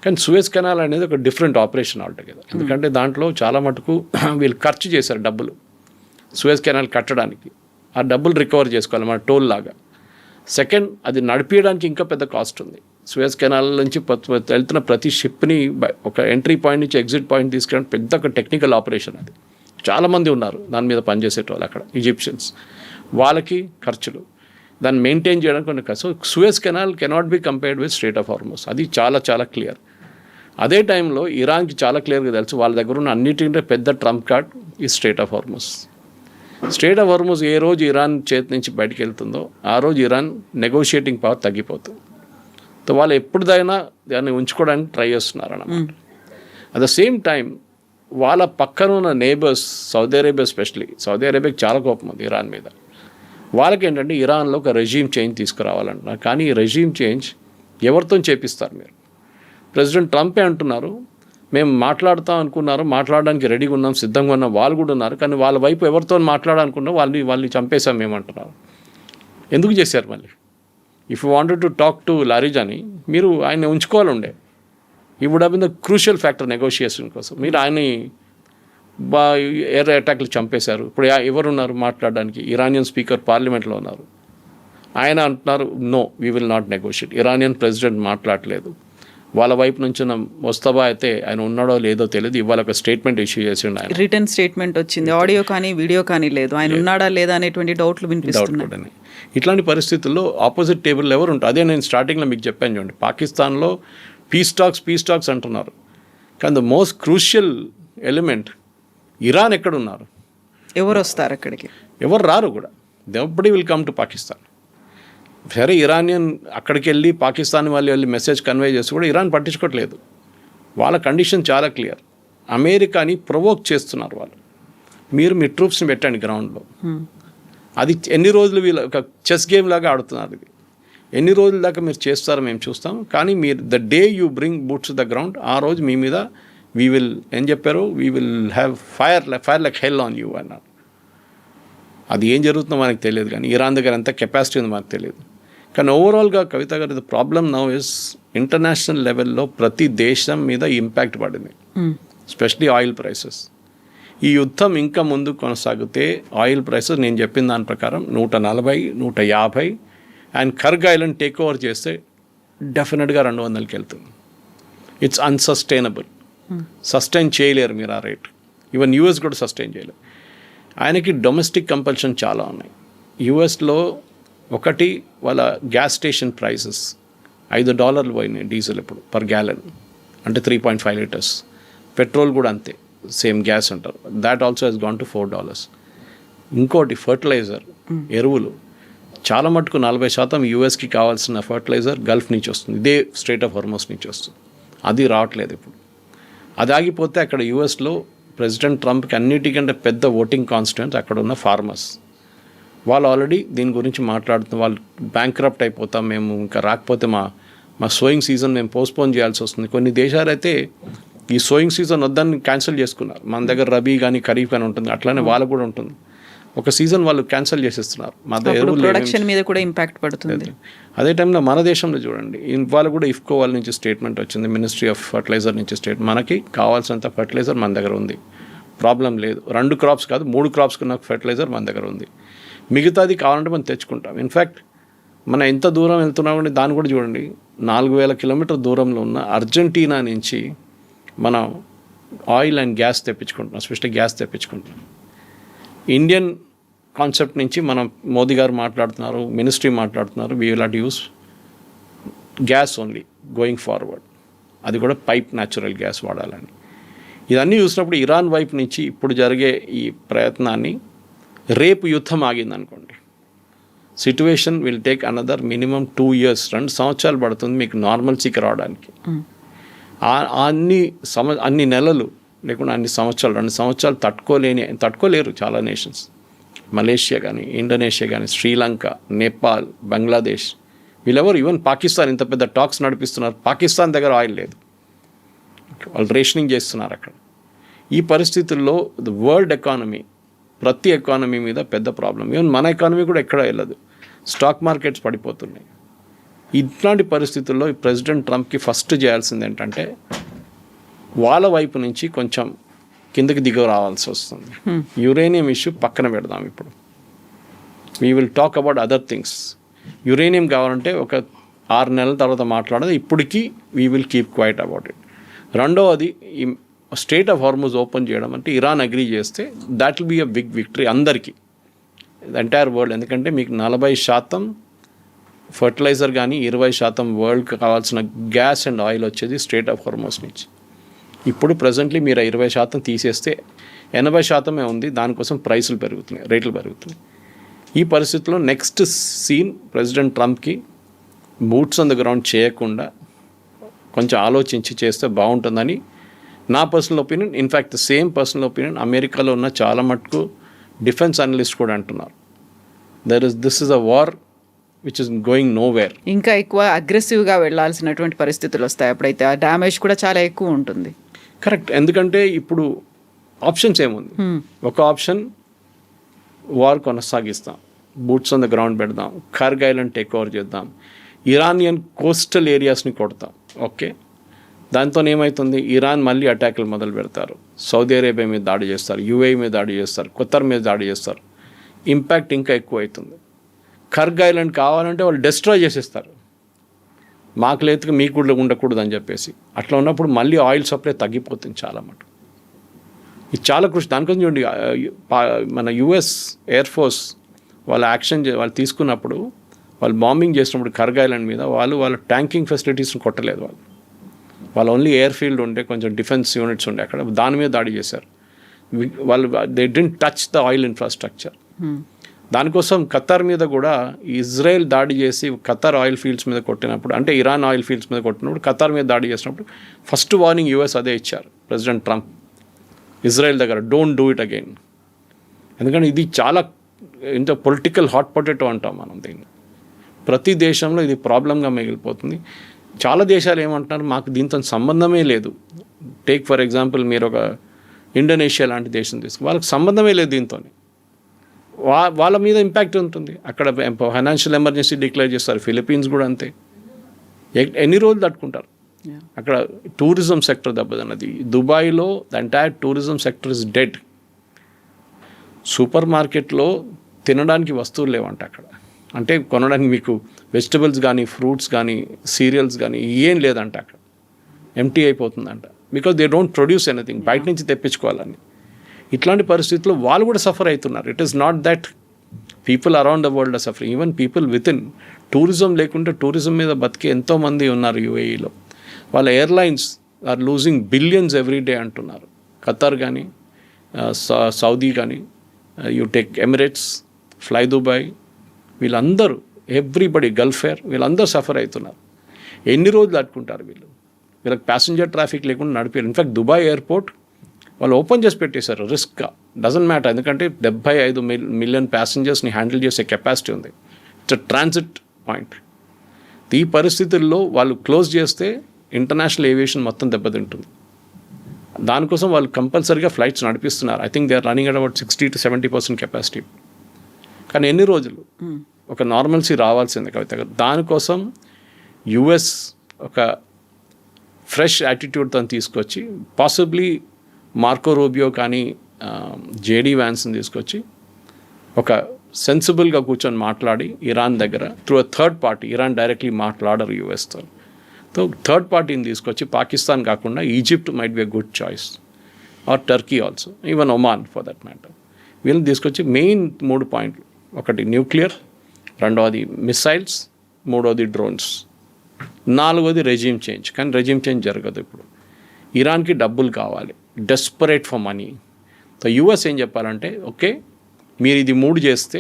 కానీ సూయజ్ కెనాల్ అనేది ఒక డిఫరెంట్ ఆపరేషన్ ఆల్టుగెదర్. ఎందుకంటే దాంట్లో చాలా మటుకు వీళ్ళు ఖర్చు చేశారు డబ్బులు సూయజ్ కెనాల్ కట్టడానికి. ఆ డబ్బులు రికవర్ చేసుకోవాలి మన టోల్ లాగా. సెకండ్, అది నడిపించడానికి ఇంకా పెద్ద కాస్ట్ ఉంది. సూయజ్ కెనాల్ నుంచి వెళ్తున్న ప్రతి షిప్ని ఒక ఎంట్రీ పాయింట్ నుంచి ఎగ్జిట్ పాయింట్ తీసుకెళ్ళడం పెద్ద ఒక టెక్నికల్ ఆపరేషన్. అది చాలామంది ఉన్నారు దాని మీద పనిచేసేటోళ్ళు అక్కడ, ఈజిప్షియన్స్. వాళ్ళకి ఖర్చులు, దాన్ని మెయింటైన్ చేయడానికి కొన్ని ఖర్చు. Suez canal cannot be compared with strait of Hormuz, అది చాలా చాలా క్లియర్. అదే టైంలో ఇరాన్కి చాలా క్లియర్గా తెలుసు వాళ్ళ దగ్గర ఉన్న అన్నిటికంటే పెద్ద ట్రంప్ కార్డ్ ఈ స్ట్రెయిట్ ఆఫ్ హార్మస్. స్ట్రెయిట్ ఆఫ్ హార్మస్ ఏ రోజు ఇరాన్ చేతి నుంచి బయటకు వెళ్తుందో ఆ రోజు ఇరాన్ నెగోషియేటింగ్ పవర్ తగ్గిపోతుంది. సో వాళ్ళు ఎప్పుడుదైనా దాన్ని ఉంచుకోవడానికి ట్రై చేస్తున్నారు అన్నమాట. అట్ ద సేమ్ టైం వాళ్ళ పక్కన ఉన్న నేబర్స్, సౌదీ అరేబియా ఎస్పెషలీ, సౌదీ అరేబియాకి చాలా కోపం ఉంది ఇరాన్ మీద. వాళ్ళకి ఏంటంటే ఇరాన్లో ఒక రెజీమ్ చేంజ్ తీసుకురావాలంటున్నారు. కానీ ఈ రెజీమ్ చేంజ్ ఎవరితో చేపిస్తారు మీరు? ప్రెసిడెంట్ ట్రంపే అంటున్నారు మేము మాట్లాడుతాం అనుకున్నారు, మాట్లాడడానికి రెడీగా ఉన్నాం, సిద్ధంగా ఉన్నాం. వాళ్ళు కూడా ఉన్నారు, కానీ వాళ్ళ వైపు ఎవరితో మాట్లాడాలనుకున్నా వాళ్ళని చంపేశాం మేము అంటున్నారు. ఎందుకు చేశారు మళ్ళీ? If you wanted to talk to Larijani, మీరు ఆయన ఉంచుకోవాలి ఉండే. He would have been the crucial factor negotiation కోసం. మీరు ఆయన్ని ఎయిర్ అటాక్లు చంపేశారు. ఇప్పుడు ఎవరున్నారు మాట్లాడడానికి? ఇరానియన్ స్పీకర్ పార్లమెంట్లో ఉన్నారు. ఆయన అంటున్నారు no we will not negotiate. Iranian president మాట్లాడలేదు. వాళ్ళ వైపు నుంచి వస్తావా అయితే ఆయన ఉన్నాడో లేదో తెలియదు. ఇవాళ ఒక స్టేట్మెంట్ ఇష్యూ చేసిండు ఆయన, రిటర్న్ స్టేట్మెంట్ వచ్చింది, ఆడియో కానీ వీడియో కానీ లేదు. ఆయన ఉన్నాడా లేదా అనేటువంటి డౌట్లు వినిపిస్తున్నాయి. ఇట్లాంటి పరిస్థితుల్లో ఆపోజిట్ టేబుల్ ఎవరు ఉంటారు? అదే నేను స్టార్టింగ్లో మీకు చెప్పాను చూడండి, పాకిస్తాన్లో పీస్ టాక్స్ అంటున్నారు, కానీ the most crucial element Iran ఎక్కడున్నారు? ఎవరు వస్తారు అక్కడికి? ఎవరు రారు కూడా. Nobody will come to Pakistan. సరే ఇరానియన్ అక్కడికి వెళ్ళి పాకిస్తాన్ వాళ్ళు వెళ్ళి మెసేజ్ కన్వే చేసి కూడా ఇరాన్ పట్టించుకోవట్లేదు. వాళ్ళ కండిషన్ చాలా క్లియర్. అమెరికాని ప్రొవోక్ చేస్తున్నారు వాళ్ళు, మీరు మీ ట్రూప్స్ని పెట్టండి గ్రౌండ్లో. అది ఎన్ని రోజులు వీళ్ళు ఒక చెస్ గేమ్ లాగా ఆడుతున్నారు. ఇది ఎన్ని రోజుల దాకా మీరు చేస్తారో మేము చూస్తాం, కానీ మీరు the day you bring boots the ground, ఆ రోజు మీ మీద వీ విల్ ఏం చెప్పారు, we will have fire like hell on you అన్నారు. అది ఏం జరుగుతుందో మనకు తెలియదు, కానీ ఇరాన్ దగ్గర ఎంత కెపాసిటీ ఉందో మనకు తెలియదు. కానీ ఓవరాల్గా కవిత గారు, the problem now is international లెవెల్లో ప్రతి దేశం మీద ఇంపాక్ట్ పడింది, ఎస్పెషలీ ఆయిల్ ప్రైసెస్. ఈ యుద్ధం ఇంకా ముందు కొనసాగితే ఆయిల్ ప్రైసెస్ నేను చెప్పిన దాని ప్రకారం 140, 150 అండ్ కర్గ్ ఐలాండ్ టేక్ ఓవర్ చేస్తే డెఫినెట్గా 200కి వెళ్తుంది. It's unsustainable. సస్టైన్ చేయలేరు మీరు ఆ రేట్. ఈవెన్ యూఎస్ కూడా సస్టైన్ చేయలేరు. ఆయనకి డొమెస్టిక్ కంపల్షన్ చాలా ఉన్నాయి. యూఎస్లో ఒకటి వాళ్ళ గ్యాస్ స్టేషన్ ప్రైసెస్ $5 పోయినాయి డీజిల్ ఇప్పుడు పర్ గ్యాలన్, అంటే 3.5 లీటర్స్. పెట్రోల్ కూడా అంతే, సేమ్ గ్యాస్ అంటారు, that also he's gone to $4. ఇంకోటి ఫర్టిలైజర్, ఎరువులు చాలా మటుకు 40% యూఎస్కి కావాల్సిన ఫర్టిలైజర్ గల్ఫ్ నుంచి వస్తుంది, ఇదే స్ట్రెయిట్ ఆఫ్ హార్మస్ నుంచి వస్తుంది. అది రావట్లేదు ఇప్పుడు. అది ఆగిపోతే అక్కడ యూఎస్లో ప్రెసిడెంట్ ట్రంప్కి అన్నిటికంటే పెద్ద ఓటింగ్ కాన్స్టిట్యూన్స్ అక్కడ ఉన్న ఫార్మర్స్. వాళ్ళు ఆల్రెడీ దీని గురించి మాట్లాడుతున్నారు. వాళ్ళు బ్యాంక్రప్ట్ అయిపోతాం మేము, ఇంకా రాకపోతే మా సోయింగ్ సీజన్ మేము పోస్ట్పోన్ చేయాల్సి వస్తుంది. కొన్ని దేశాలు అయితే ఈ సోయింగ్ సీజన్ వద్దని క్యాన్సిల్ చేసుకున్నారు. మన దగ్గర రబీ కానీ ఖరీఫ్ కానీ ఉంటుంది, అట్లానే వాళ్ళకు కూడా ఉంటుంది. ఒక సీజన్ వాళ్ళు క్యాన్సిల్ చేసేస్తున్నారు. ప్రొడక్షన్ మీద కూడా ఇంపాక్ట్ పడుతుంది. అదే టైంలో మన దేశంలో చూడండి, వాళ్ళు కూడా ఇఫ్కో వాళ్ళ నుంచి స్టేట్మెంట్ వచ్చింది, మినిస్ట్రీ ఆఫ్ ఫర్టిలైజర్ నుంచి మనకి కావాల్సినంత ఫర్టిలైజర్ మన దగ్గర ఉంది, ప్రాబ్లం లేదు. 2 క్రాప్స్ కాదు 3 క్రాప్స్కి ఉన్న ఫర్టిలైజర్ మన దగ్గర ఉంది. మిగతాది కావాలంటే మనం తెచ్చుకుంటాం. ఇన్ఫ్యాక్ట్ మనం ఎంత దూరం వెళ్తున్నామంటే దాన్ని కూడా చూడండి, 4000 కిలోమీటర్ దూరంలో ఉన్న అర్జెంటీనా నుంచి మనం ఆయిల్ అండ్ గ్యాస్ తెప్పించుకుంటున్నాం, స్పెషల్లీ గ్యాస్ తెప్పించుకుంటున్నాం. ఇండియన్ కాన్సెప్ట్ నుంచి మనం మోదీ గారు మాట్లాడుతున్నారు, మినిస్ట్రీ మాట్లాడుతున్నారు, we will not use gas only going forward, అది కూడా పైప్ న్యాచురల్ గ్యాస్ వాడాలని. ఇదన్నీ చూసినప్పుడు ఇరాన్ వైపు నుంచి ఇప్పుడు జరిగే ఈ ప్రయత్నాన్ని, రేపు యుద్ధం ఆగిందనుకోండి, situation will take another minimum 2 years, 2 సంవత్సరాలు పడుతుంది మీకు నార్మల్సీకి రావడానికి. అన్ని నెలలు లేకుండా అన్ని సంవత్సరాలు, 2 సంవత్సరాలు తట్టుకోలేరు చాలా నేషన్స్. మలేషియా కానీ, ఇండోనేషియా కానీ, శ్రీలంక, నేపాల్, బంగ్లాదేశ్, వీళ్ళెవరు ఈవెన్ పాకిస్తాన్ ఇంత పెద్ద టాక్స్ నడిపిస్తున్నారు, పాకిస్తాన్ దగ్గర ఆయిల్ లేదు, వాళ్ళు రేషనింగ్ చేస్తున్నారు అక్కడ. ఈ పరిస్థితుల్లో ద వరల్డ్ ఎకానమీ, ప్రతి ఎకానమీ మీద పెద్ద ప్రాబ్లం. ఈవెన్ మన ఎకానమీ కూడా ఎక్కడ వెళ్ళదు, స్టాక్ మార్కెట్స్ పడిపోతున్నాయి. ఇట్లాంటి పరిస్థితుల్లో ఈ ప్రెసిడెంట్ ట్రంప్కి ఫస్ట్ చేయాల్సింది ఏంటంటే వాళ్ళ వైపు నుంచి కొంచెం కిందకి దిగు రావాల్సి వస్తుంది. యురేనియం ఇష్యూ పక్కన పెడదాం ఇప్పుడు, we will talk about other things. Uranium కావాలంటే ఒక 6 నెలల తర్వాత మాట్లాడదు, ఇప్పటికీ we will keep quiet about it. రెండవది ఈ స్ట్రెయిట్ ఆఫ్ హార్మోజ్ ఓపెన్ చేయడం అంటే ఇరాన్ అగ్రీ చేస్తే that will be a big victory అందరికీ, ఎంటైర్ వరల్డ్. ఎందుకంటే మీకు 40% ఫర్టిలైజర్ కానీ 20% వరల్డ్కి కావాల్సిన గ్యాస్ అండ్ ఆయిల్ వచ్చేది స్ట్రెయిట్ ఆఫ్ హార్మోజ్ నుంచి. ఇప్పుడు ప్రజెంట్లీ మీరు 20% తీసేస్తే 80% ఉంది, దానికోసం ప్రైసులు పెరుగుతున్నాయి, రేట్లు పెరుగుతున్నాయి. ఈ పరిస్థితుల్లో నెక్స్ట్ సీన్ ప్రెసిడెంట్ ట్రంప్కి బూట్స్ ఆన్ ద గ్రౌండ్ చేయకుండా కొంచెం ఆలోచించి చేస్తే బాగుంటుందని నా personal opinion. In fact the same personal opinion అమెరికాలో ఉన్న చాలా మటుకు డిఫెన్స్ అనలిస్ట్ కూడా అంటున్నారు. This is a war which is going nowhere. ఇంకా ఎక్కువ అగ్రెసివ్గా వెళ్ళాల్సినటువంటి పరిస్థితులు వస్తాయి, అప్పుడైతే ఆ డ్యామేజ్ కూడా చాలా ఎక్కువ ఉంటుంది. కరెక్ట్, ఎందుకంటే ఇప్పుడు ఆప్షన్స్ ఏముంది, ఒక ఆప్షన్ వార్ కొనసాగిస్తాం, బూట్స్ ఆన్ ద గ్రౌండ్ పెడదాం, కార్గ్ ఐలాండ్ టేక్ ఓవర్ చేద్దాం, ఇరానియన్ కోస్టల్ ఏరియాస్ని కొడతాం. ఓకే, దాంతో ఏమవుతుంది, ఇరాన్ మళ్ళీ అటాకులు మొదలు పెడతారు, సౌదీ అరేబియా మీద దాడి చేస్తారు, యూఏఈ మీద దాడి చేస్తారు, ఖతర్ మీద దాడి చేస్తారు, ఇంపాక్ట్ ఇంకా ఎక్కువ అవుతుంది. కార్గ్ ఐలాండ్ కావాలంటే వాళ్ళు డిస్ట్రాయ్ చేసేస్తారు, మాకు లేదు మీకు కూడా ఉండకూడదు అని చెప్పేసి. అట్లా ఉన్నప్పుడు మళ్ళీ ఆయిల్ సప్లై తగ్గిపోతుంది చాలా మటుకు. ఇది చాలా కృషి. దానికోసం చూడండి, మన యుఎస్ ఎయిర్ ఫోర్స్ వాళ్ళ యాక్షన్ వాళ్ళు తీసుకున్నప్పుడు, వాళ్ళు బాంబింగ్ చేసినప్పుడు కార్గ్ ఐలాండ్ మీద వాళ్ళ ట్యాంకింగ్ ఫెసిలిటీస్ని కొట్టలేదు. వాళ్ళు ఓన్లీ ఎయిర్ ఫీల్డ్ ఉంటే కొంచెం డిఫెన్స్ యూనిట్స్ ఉండే అక్కడ, దాని మీద దాడి చేశారు వాళ్ళు. They didn't touch the oil infrastructure. దానికోసం ఖతర్ మీద కూడా ఇజ్రాయెల్ దాడి చేసి ఖతర్ ఆయిల్ ఫీల్డ్స్ మీద కొట్టినప్పుడు, అంటే ఇరాన్ ఆయిల్ ఫీల్డ్స్ మీద కొట్టినప్పుడు ఖతర్ మీద దాడి చేసినప్పుడు ఫస్ట్ వార్నింగ్ యూఎస్ అదే ఇచ్చారు ప్రెసిడెంట్ ట్రంప్ ఇజ్రాయెల్ దగ్గర, డోంట్ డూ ఇట్ అగైన్. ఎందుకంటే ఇది చాలా ఇంత పొలిటికల్ హాట్ పొటాటో అంటాం మనం దీన్ని. ప్రతి దేశంలో ఇది ప్రాబ్లంగా మిగిలిపోతుంది. చాలా దేశాలు ఏమంటున్నారు, మాకు దీంతో సంబంధమే లేదు. టేక్ ఫర్ ఎగ్జాంపుల్ మీరు ఒక ఇండోనేషియా లాంటి దేశం తీసుకు, వాళ్ళకి సంబంధమే లేదు దీంతో, వాళ్ళ మీద ఇంపాక్ట్ ఉంటుంది. అక్కడ ఫైనాన్షియల్ ఎమర్జెన్సీ డిక్లేర్ చేస్తారు. ఫిలిప్పీన్స్ కూడా అంతే. ఎన్ని రోజులు తట్టుకుంటారు అక్కడ. టూరిజం సెక్టర్ దెబ్బతిన్నది. దుబాయ్లో the entire tourism sector is dead. Super మార్కెట్లో తినడానికి వస్తువులు లేవంట అక్కడ, అంటే కొనడానికి మీకు వెజిటబుల్స్ కానీ ఫ్రూట్స్ కానీ సీరియల్స్ కానీ ఏం లేదంట అక్కడ, ఎంటీ అయిపోతుందంట. Because they don't produce anything, బయట నుంచి తెప్పించుకోవాలని. ఇట్లాంటి పరిస్థితుల్లో వాళ్ళు కూడా సఫర్ అవుతున్నారు. It is not that people around the world are suffering, even people with in. Tourism లేకుంటే టూరిజం మీద బతికే ఎంతోమంది ఉన్నారు యూఏఈలో. వాళ్ళ airlines are losing billions every day అంటున్నారు. ఖతర్ కానీ సౌదీ కానీ, you take Emirates, fly Dubai, వీళ్ళందరూ ఎవ్రీబడి, గల్ఫ్ ఎయిర్, వీళ్ళందరూ సఫర్ అవుతున్నారు. ఎన్ని రోజులు అట్టుకుంటారు వీళ్ళు? వీళ్ళకి ప్యాసింజర్ ట్రాఫిక్ లేకుండా నడిపారు. ఇన్ఫ్యాక్ట్ దుబాయ్ ఎయిర్పోర్ట్ వాళ్ళు ఓపెన్ చేసి పెట్టేశారు రిస్క్గా. డజంట్ మ్యాటర్, ఎందుకంటే 75 మిలియన్ ప్యాసింజర్స్ని హ్యాండిల్ చేసే కెపాసిటీ ఉంది. It's transit point. ఈ పరిస్థితుల్లో వాళ్ళు క్లోజ్ చేస్తే ఇంటర్నేషనల్ ఏవియేషన్ మొత్తం దెబ్బతింటుంది. దానికోసం వాళ్ళు కంపల్సరీగా ఫ్లైట్స్ నడిపిస్తున్నారు. I think they are running at about 60 to 70% capacity. కానీ ఎన్ని రోజులు? ఒక నార్మల్సీ రావాల్సిందే కవిత గారు. దానికోసం యుఎస్ ఒక ఫ్రెష్ యాటిట్యూడ్తో తీసుకొచ్చి, పాసిబ్లీ మార్కో రూబియో కానీ జేడీ వ్యాన్స్ని తీసుకొచ్చి ఒక సెన్సిబుల్గా కూర్చొని మాట్లాడి ఇరాన్ దగ్గర through a third party, Iran directly మాట్లాడరు యూఎస్తో, సో థర్డ్ పార్టీని తీసుకొచ్చి, పాకిస్తాన్ కాకుండా Egypt might be a good choice, or Turkey also, even Oman for that matter. వీళ్ళని తీసుకొచ్చి మెయిన్ 3 పాయింట్లు, ఒకటి న్యూక్లియర్, రెండవది మిసైల్స్, మూడవది డ్రోన్స్, నాలుగవది రెజీమ్ చేంజ్. కానీ రెజీమ్ చేంజ్ జరగదు ఇప్పుడు. ఇరాన్కి డబ్బులు కావాలి, desperate for money. So US ఏం చెప్పాలంటే, ఓకే మీరు ఇది 3 చేస్తే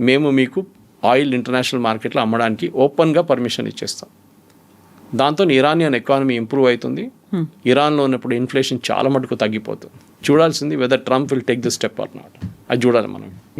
మేము మీకు ఆయిల్ ఇంటర్నేషనల్ మార్కెట్లో అమ్మడానికి ఓపెన్గా పర్మిషన్ ఇచ్చేస్తాం. దాంతో ఇరానియన్ ఎకానమీ ఇంప్రూవ్ అవుతుంది. ఇరాన్లో ఉన్నప్పుడు ఇన్ఫ్లేషన్ చాలా మటుకు తగ్గిపోతుంది. చూడాల్సింది whether Trump will take this step or not, అది చూడాలి మనం.